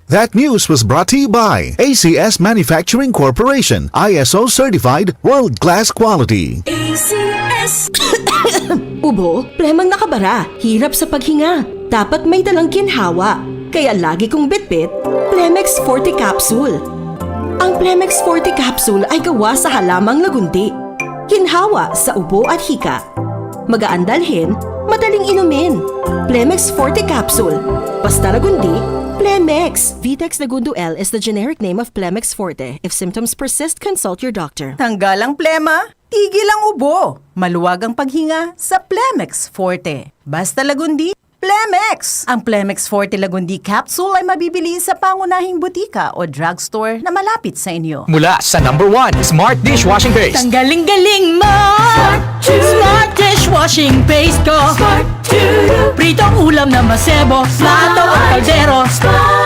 That news was brought to you by ACS Manufacturing Corporation, ISO certified world-class quality. ACS. Ubo, plemang nakabara, hirap sa paghinga. Dapat may dalang ginhawa. Kaya lagi kong bitbit, Plemex Forte Capsule. Ang Plemex Forte Capsule ay gawa sa halamang lagundi. Ginhawa sa ubo at hika. Magaan dalhin, madaling inumin. Plemex Forte Capsule. Basta lagundi, Plemex. Vitex Lagundo L is the generic name of Plemex Forte. If symptoms persist, consult your doctor. Tanggal ang plema, tigil ang ubo. Maluwag ang paghinga sa Plemex Forte. Basta lagundi, Plemex! Ang Plemex Forte Lagundi Capsule ay mabibili sa pangunahing butika o drugstore na malapit sa inyo. Mula sa #1 Smart Dishwashing Paste. Tanggaling-galing mo! Smart Dishwashing Paste ko! Pritong ulam na masebo, plato at kaldero.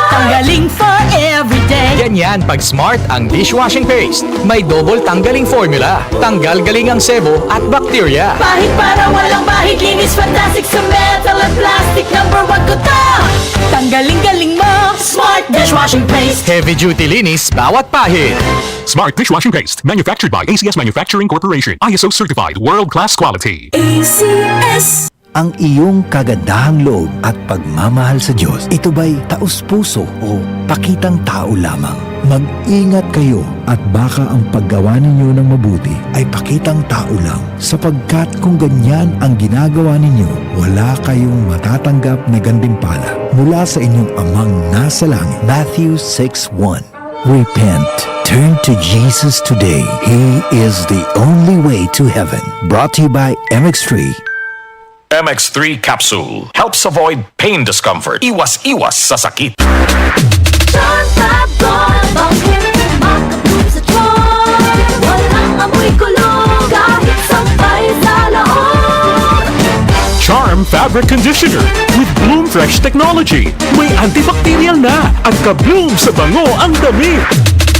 Tanggaling for everyday. Ganyan pag Smart ang dishwashing paste. May double tanggaling formula. Tanggal galing ang sebo at bakterya. Bahid para walang bahid, linis fantastic sa metal at plastic. #1 ko to! Tanggaling-galing mo! Smart Dishwashing Paste. Heavy duty linis bawat pahid. Smart Dishwashing Paste, manufactured by ACS Manufacturing Corporation. ISO certified world-class quality. ACS. Ang iyong kagandahang loob at pagmamahal sa Diyos, ito ba'y taus-puso o pakitang tao lamang? Mag-ingat kayo at baka ang paggawa ninyo ng mabuti ay pakitang tao lang, sapagkat kung ganyan ang ginagawa ninyo, wala kayong matatanggap na gantimpala mula sa inyong amang nasa langit. Matthew 6:1. Repent. Turn to Jesus today. He is the only way to heaven. Brought to you by MX3. MX3 Capsule helps avoid pain discomfort. Iwas sa sakit. Charm Fabric Conditioner with Bloom Fresh Technology. May antibacterial na at ka-bloom sa bango ang damit.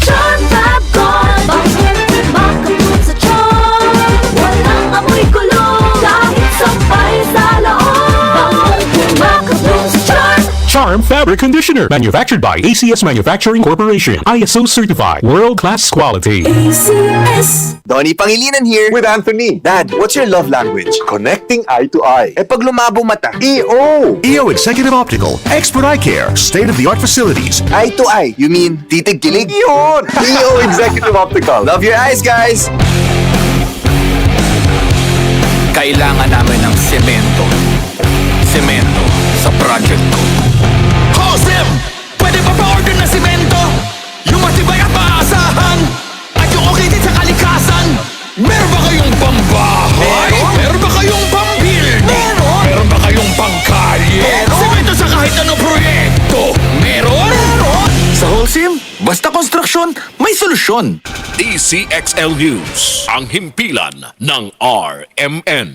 Charm Fab Gold, bangin, makabloom sa charm. Walang amoy kulong, kahit sampay sa loob. Makabloom sa charm. Charm Fabric Conditioner, manufactured by ACS Manufacturing Corporation. ISO certified world-class quality. ACS. Donnie Pangilinan here. With Anthony. Dad, what's your love language? Connecting eye to eye. Eh pag lumabo mata. EO! EO Executive Optical, expert eye care, state-of-the-art facilities. Eye to eye, you mean titig-kilig? Yun! EO Executive Optical. Love your eyes, guys! Kailangan namin ng semento. Semento sa project ko. Josem! Pwede pa pa-order na semento? Yung matibay at maasahan? At yung okay din sa kalikasan? Meron ba kayong pambahay? Meron ba kayong pambuilding? Meron ba kayong pangkalye? Semento sa kahit anong proyekto? Meron? Sa Holcim, basta konstruksyon, may solusyon. DCXL News, ang himpilan ng RMN.